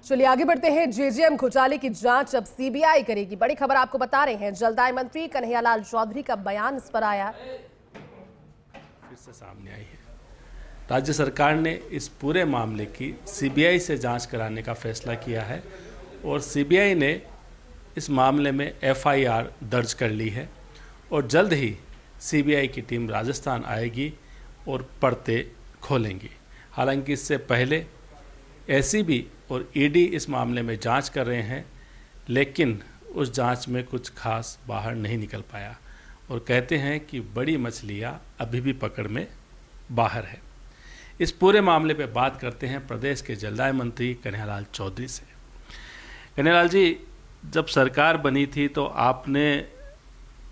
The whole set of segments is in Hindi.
चलिए आगे बढ़ते हैं। जेजेएम घोटाले की जांच अब सीबीआई करेगी। बड़ी खबर आपको बता रहे हैं। जलदाय मंत्री कन्हैयालाल चौधरी का बयान इस पर आया। फिर से सामने आई है। राज्य सरकार ने इस पूरे मामले की सीबीआई से जांच कराने का फैसला किया है और सीबीआई ने इस मामले में एफआईआर दर्ज कर ली है और जल्द ही सीबीआई की टीम राजस्थान आएगी और पर्चे खोलेंगी। हालांकि इससे पहले एसीबी और ईडी इस मामले में जांच कर रहे हैं, लेकिन उस जांच में कुछ खास बाहर नहीं निकल पाया और कहते हैं कि बड़ी मछलियां अभी भी पकड़ में बाहर है। इस पूरे मामले पे बात करते हैं प्रदेश के जलदाय मंत्री कन्हैयालाल चौधरी से। कन्हैयालाल जी, जब सरकार बनी थी तो आपने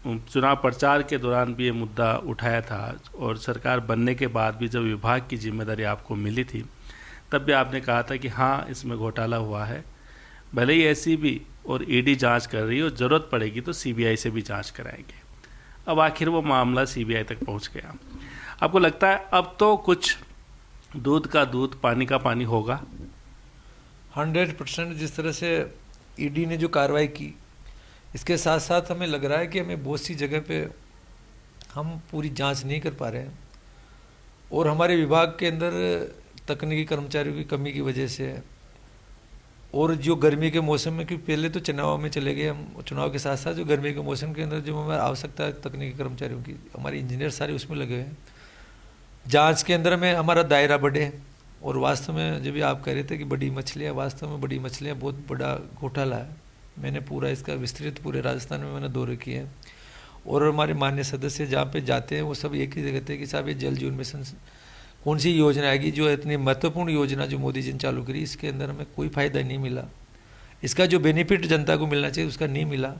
चुनाव प्रचार के दौरान भी ये मुद्दा उठाया था और सरकार बनने के बाद भी जब विभाग की जिम्मेदारी आपको मिली थी तब भी आपने कहा था कि हाँ, इसमें घोटाला हुआ है। भले ही एसीबी और ईडी जांच कर रही हो, ज़रूरत पड़ेगी तो सीबीआई से भी जांच कराएंगे। अब आखिर वो मामला सीबीआई तक पहुंच गया। आपको लगता है अब तो कुछ दूध का दूध पानी का पानी होगा? 100% जिस तरह से ईडी ने जो कार्रवाई की, इसके साथ साथ हमें लग रहा है कि हमें बहुत सी जगह पे हम पूरी जांच नहीं कर पा रहे हैं और हमारे विभाग के अंदर तकनीकी कर्मचारियों की कमी की वजह से और जो गर्मी के मौसम में, क्योंकि पहले तो चुनाव में चले गए हम, चुनाव के साथ साथ जो गर्मी के मौसम के अंदर जो हमें आवश्यकता है तकनीकी कर्मचारियों की, हमारे इंजीनियर सारे उसमें लगे हुए हैं। जांच के अंदर में हमारा दायरा बढ़े और वास्तव में जब भी आप कह रहे थे कि बड़ी मछलियाँ, वास्तव में बड़ी मछलियाँ बहुत बड़ा घोटाला है। मैंने पूरा इसका विस्तृत पूरे राजस्थान में मैंने दौरे किए हैं और हमारे माननीय सदस्य जहाँ पे जाते हैं वो सब एक ही जगह थे कि साहब ये जल जीवन मिशन कौन सी योजना आएगी, जो इतनी महत्वपूर्ण योजना जो मोदी जी ने चालू करी, इसके अंदर हमें कोई फ़ायदा नहीं मिला। इसका जो बेनिफिट जनता को मिलना चाहिए उसका नहीं मिला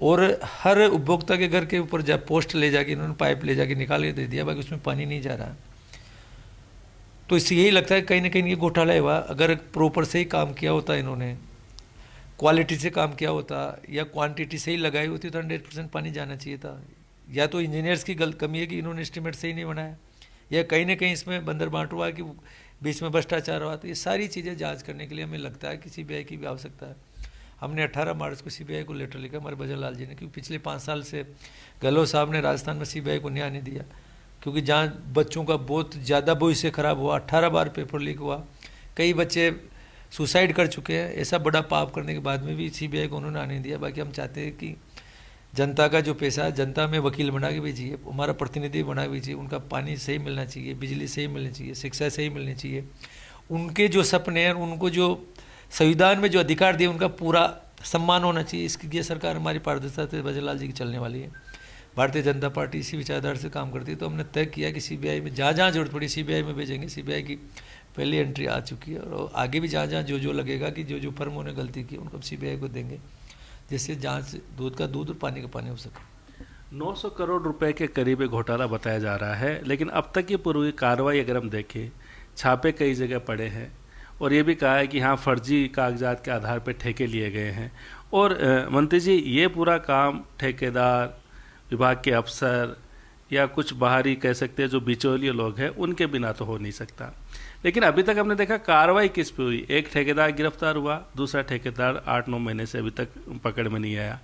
और हर उपभोक्ता के घर के ऊपर जब पोस्ट ले जाके इन्होंने पाइप ले जाके निकाल के दे दिया, बाकी उसमें पानी नहीं जा रहा। तो इससे यही लगता है कहीं ना कहीं ये घोटाला हुआ। अगर प्रॉपर से ही काम किया होता, इन्होंने क्वालिटी से काम किया होता या क्वांटिटी से ही लगाई होती तो 100% पानी जाना चाहिए था। या तो इंजीनियर्स की गलत कमी है कि इन्होंने एस्टिमेट सही नहीं बनाया, या कहीं ना कहीं इसमें बंदर बांट हुआ कि बीच में भ्रष्टाचार हुआ। तो ये सारी चीज़ें जांच करने के लिए हमें लगता है कि सीबीआई की भी आवश्यकता है। हमने 18 मार्च को सीबीआई को लेटर लिखा, हमारे भजन लाल जी ने, क्योंकि पिछले 5 साल से गहलोत साहब ने राजस्थान में सीबीआई को न्याय नहीं दिया, क्योंकि जहाँ बच्चों का बहुत ज़्यादा भविष्य खराब हुआ, 18 बार पेपर लीक हुआ, कई बच्चे सुसाइड कर चुके हैं। ऐसा बड़ा पाप करने के बाद में भी सीबीआई को उन्होंने आने दिया। बाकी हम चाहते हैं कि जनता का जो पैसा है जनता में वकील बना के भेजिए, हमारा प्रतिनिधि बना के भेजिए, उनका पानी सही मिलना चाहिए, बिजली सही मिलनी चाहिए, शिक्षा सही मिलनी चाहिए, उनके जो सपने हैं, उनको जो संविधान में जो अधिकार दिए उनका पूरा सम्मान होना चाहिए। इसकी ये सरकार हमारी पारदर्शिता से भजनलाल जी की चलने वाली है। भारतीय जनता पार्टी इसी विचारधारा से काम करती है। तो हमने तय किया कि सीबीआई में जहाँ जहाँ जरूरत पड़ी सीबीआई में भेजेंगे। सीबीआई की पहली एंट्री आ चुकी है और आगे भी जहाँ जहाँ जो लगेगा कि जो फर्म ने गलती की उनको सीबीआई को देंगे, जिससे जांच दूध का दूध और पानी का पानी हो सके। 900 करोड़ रुपए के करीब घोटाला बताया जा रहा है, लेकिन अब तक की पूरी कार्रवाई अगर हम देखें, छापे कई जगह पड़े हैं और ये भी कहा है कि हाँ, फर्जी कागजात के आधार पर ठेके लिए गए हैं। और मंत्री जी, ये पूरा काम ठेकेदार, विभाग के अफसर या कुछ बाहरी कह सकते हैं जो बिचौलिए लोग हैं, उनके बिना तो हो नहीं सकता। लेकिन अभी तक हमने देखा कार्रवाई किस पे हुई? एक ठेकेदार गिरफ्तार हुआ, दूसरा ठेकेदार 8-9 महीने से अभी तक पकड़ में नहीं आया।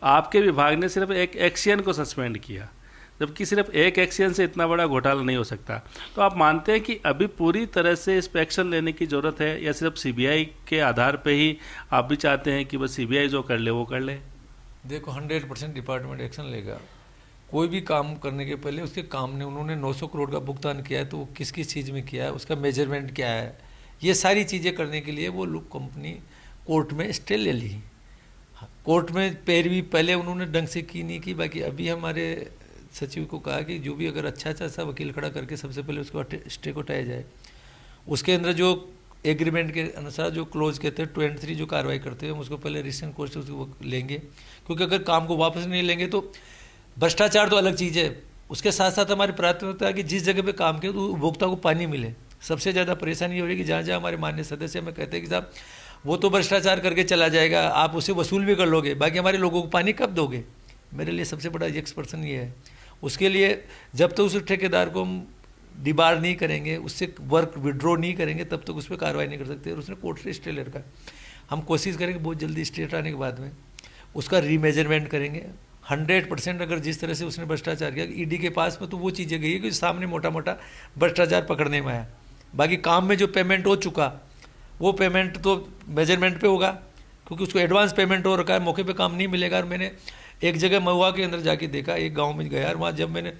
आपके विभाग ने सिर्फ एक एक्शियन को सस्पेंड किया, जबकि सिर्फ एक एक्शियन से इतना बड़ा घोटाला नहीं हो सकता। तो आप मानते हैं कि अभी पूरी तरह से इस पर एक्शन लेने की ज़रूरत है या सिर्फ सीबीआई के आधार पर ही आप भी चाहते हैं कि बस सीबीआई जो कर ले वो कर ले? देखो, 100% डिपार्टमेंट एक्शन लेगा। कोई भी काम करने के पहले उसके काम ने, उन्होंने 900 करोड़ का भुगतान किया है तो वो किस किस चीज़ में किया है, उसका मेजरमेंट क्या है, ये सारी चीज़ें करने के लिए वो लोग कंपनी कोर्ट में स्टे ले ली। कोर्ट में पैरवी पहले उन्होंने ढंग से की नहीं की। बाकी अभी हमारे सचिव को कहा कि जो भी अगर अच्छा सा वकील खड़ा करके सबसे पहले उसको स्टे को हटाया जाए। उसके अंदर जो एग्रीमेंट के अनुसार जो क्लोज कहते हैं 23 जो कार्रवाई करते हैं, हम उसको पहले रिसेंट कोर्ट से उसको लेंगे, क्योंकि अगर काम को वापस नहीं लेंगे तो भ्रष्टाचार तो अलग चीज़ है। उसके साथ साथ हमारी प्राथमिकता है कि जिस जगह पे काम किया तो उपभोक्ता को पानी मिले। सबसे ज़्यादा परेशानी हो रही है कि जहाँ जहाँ हमारे माननीय सदस्य हमें कहते हैं कि साहब वो तो भ्रष्टाचार करके चला जाएगा, आप उसे वसूल भी कर लोगे, बाकी हमारे लोगों को पानी कब दोगे? मेरे लिए सबसे बड़ा एक्सपर्सन ये है। उसके लिए जब तो उस ठेकेदार को हम डिबार नहीं करेंगे, उससे वर्क विड्रॉ नहीं करेंगे, तब तक उस पर कार्रवाई नहीं कर सकते। और उसने कोर्ट से स्टे ले रखा है। हम कोशिश करेंगे बहुत जल्दी स्टेट आने के बाद में उसका रीमेजरमेंट करेंगे। 100% अगर जिस तरह से उसने भ्रष्टाचार किया, ईडी के पास में तो वो चीज़ें गई है कि सामने मोटा मोटा भ्रष्टाचार पकड़ने में आया, बाकी काम में जो पेमेंट हो चुका वो पेमेंट तो मेजरमेंट पे होगा, क्योंकि उसको एडवांस पेमेंट हो रखा है, मौके पे काम नहीं मिलेगा। और मैंने एक जगह महुआ के अंदर जाके देखा, एक गांव में गया, और वहाँ जब मैंने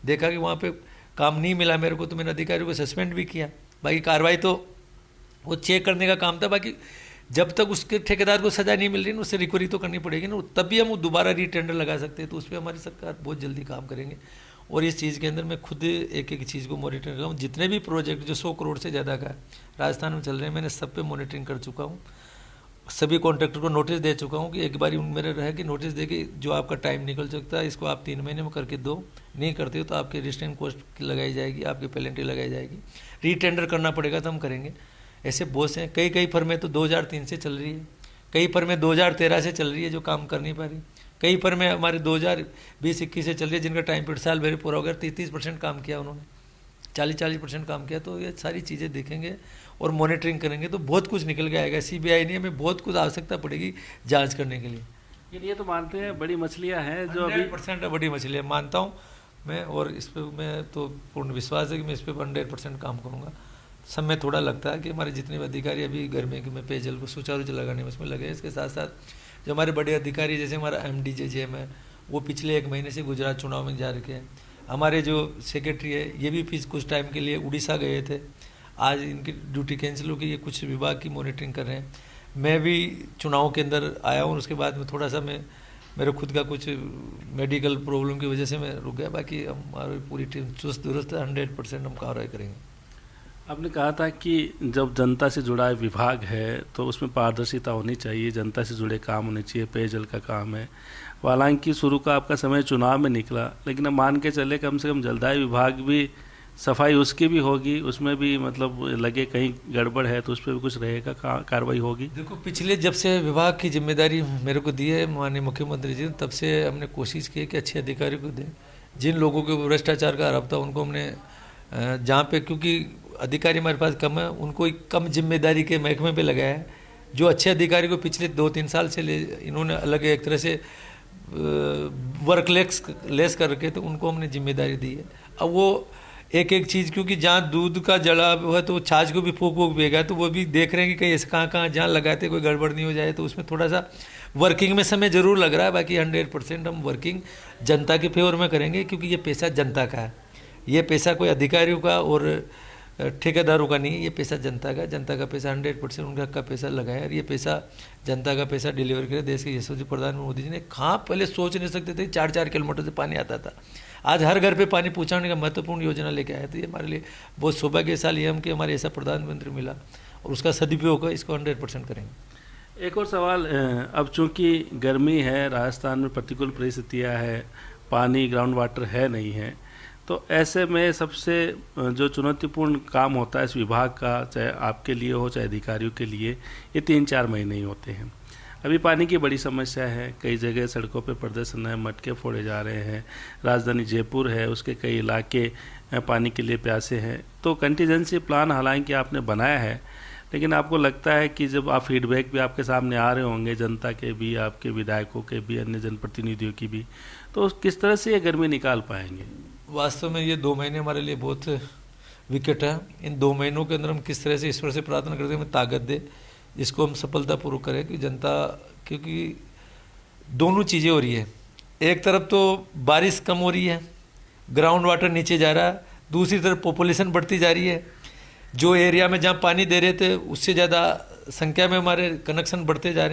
देखा कि वहाँ पे काम नहीं मिला मेरे को, तो मैंने अधिकारियों को सस्पेंड भी किया। बाकी कार्रवाई तो वो चेक करने का काम था, बाकी जब तक उसके ठेकेदार को सजा नहीं मिल रही ना, उससे रिकवरी तो करनी पड़ेगी ना, तभी हम दोबारा रीटेंडर लगा सकते हैं। तो उस पर हमारी सरकार बहुत जल्दी काम करेंगे। और इस चीज़ के अंदर मैं खुद एक एक चीज़ को मॉनिटरिंग कर रहा हूँ। जितने भी प्रोजेक्ट जो 100 करोड़ से ज़्यादा का राजस्थान में चल रहे हैं, मैंने सब पे मॉनिटरिंग कर चुका हूँ। सभी कॉन्ट्रैक्टर को नोटिस दे चुका हूँ कि एक बार मेरे रहे कि नोटिस दे के जो आपका टाइम निकल सकता है इसको आप 3 महीने में करके दो, नहीं करते हो तो आपके रिस्ट्रेन कॉस्ट लगाई जाएगी, आपकी पेनल्टी लगाई जाएगी। रीटेंडर करना पड़ेगा तो हम करेंगे। ऐसे बहुत से कई फर्में तो 2003 से चल रही है, कई फर्में 2013 से चल रही है जो काम कर नहीं पा रही, कई फर्में हमारे 2020-21 से चल रही है जिनका टाइम पीरियड साल भर पूरा हो गया। 30% काम किया उन्होंने, 40% काम किया। तो ये सारी चीज़ें देखेंगे और मॉनिटरिंग करेंगे तो बहुत कुछ निकल के आएगा। सीबीआई नहीं, हमें बहुत कुछ आवश्यकता पड़ेगी जांच करने के लिए। ये तो मानते हैं बड़ी मछलियां हैं जो अभी 100% बड़ी मछलियाँ मानता हूँ मैं, और इस पर मैं तो पूर्ण विश्वास है कि मैं इस पर 100% काम करूँगा। समय थोड़ा लगता है कि हमारे जितने भी अधिकारी अभी गर्मी में पेयजल को सुचारू लगाने में उसमें लगे हैं। इसके साथ साथ जो हमारे बड़े अधिकारी जैसे हमारा MD JJM है, वो पिछले 1 महीने से गुजरात चुनाव में जा रखे हैं। हमारे जो सेक्रेटरी है ये भी कुछ टाइम के लिए उड़ीसा गए थे, आज इनकी ड्यूटी कैंसिल हो गई। ये कुछ विभाग की मॉनिटरिंग कर रहे हैं। मैं भी चुनाव के अंदर आया हूँ, उसके बाद में थोड़ा सा मेरे खुद का कुछ मेडिकल प्रॉब्लम की वजह से मैं रुक गया। बाकी हमारी पूरी टीम चुस्त दुरुस्त 100% हम कार्रवाई करेंगे। आपने कहा था कि जब जनता से जुड़ा विभाग है तो उसमें पारदर्शिता होनी चाहिए, जनता से जुड़े काम होने चाहिए, पेयजल का काम है। हालांकि शुरू का आपका समय चुनाव में निकला, लेकिन अब मान के चले कम से कम जलदाय विभाग भी, सफाई उसकी भी होगी, उसमें भी मतलब लगे कहीं गड़बड़ है तो उस पर भी कुछ रहेगा, कार्रवाई होगी। देखो, पिछले जब से विभाग की जिम्मेदारी मेरे को दी है माननीय मुख्यमंत्री जी ने, तब से हमने कोशिश की कि अच्छे अधिकारी को दें। जिन लोगों के भ्रष्टाचार का आरोप था उनको हमने जहाँ पे, क्योंकि अधिकारी हमारे पास कम है, उनको कम जिम्मेदारी के महकमे पे लगाया है। जो अच्छे अधिकारी को पिछले 2-3 साल से इन्होंने अलग एक तरह से वर्क लेस कर रखे, तो उनको हमने जिम्मेदारी दी है। अब वो एक चीज़, क्योंकि जहाँ दूध का जला हुआ है तो छाछ को भी फूक बेगा, तो वो भी देख रहे हैं कि कहीं ऐसे कहाँ जहाँ लगाते कोई गड़बड़ नहीं हो जाए। तो उसमें थोड़ा सा वर्किंग में समय ज़रूर लग रहा है। बाकी 100% हम वर्किंग जनता के फेवर में करेंगे, क्योंकि ये पैसा जनता का है। ये पैसा कोई अधिकारियों का और ठेकेदारों का नहीं है, ये पैसा जनता का। जनता का पैसा 100% उनका हक का पैसा लगाया, और ये पैसा जनता का पैसा डिलीवर करे देश के यशस्वी प्रधानमंत्री मोदी जी ने। कहाँ पहले सोच नहीं सकते थे 4-4 किलोमीटर से पानी आता था, आज हर घर पे पानी पहुँचाने का महत्वपूर्ण योजना लेके आए। तो ये हमारे लिए बहुत सौभाग्यशाली है हम कि हमारे ऐसा प्रधानमंत्री मिला, और उसका सदुपयोग है, इसको 100% करेंगे। एक और सवाल, अब चूँकि गर्मी है, राजस्थान में प्रतिकूल परिस्थितियाँ है, पानी ग्राउंड वाटर है नहीं है, तो ऐसे में सबसे जो चुनौतीपूर्ण काम होता है इस विभाग का, चाहे आपके लिए हो चाहे अधिकारियों के लिए, ये 3-4 महीने ही होते हैं। अभी पानी की बड़ी समस्या है, कई जगह सड़कों पे प्रदर्शन है, मटके फोड़े जा रहे हैं। राजधानी जयपुर है, उसके कई इलाके पानी के लिए प्यासे हैं। तो कंटीजेंसी प्लान हालांकि आपने बनाया है, लेकिन आपको लगता है कि जब आप फीडबैक भी आपके सामने आ रहे होंगे, जनता के भी, आपके विधायकों के भी, अन्य जनप्रतिनिधियों की भी, तो किस तरह से ये गर्मी निकाल पाएंगे? वास्तव में ये 2 महीने हमारे लिए बहुत विकट है। इन 2 महीनों के अंदर हम किस तरह से ईश्वर से प्रार्थना करते हैं हमें ताकत दे, इसको हम सफलतापूर्वक करें कि जनता, क्योंकि दोनों चीज़ें हो रही है। एक तरफ तो बारिश कम हो रही है, ग्राउंड वाटर नीचे जा रहा है, दूसरी तरफ पॉपुलेशन बढ़ती जा रही है। जो एरिया में जहाँ पानी दे रहे थे उससे ज़्यादा संख्या में हमारे कनेक्शन बढ़ते जा रहे हैं।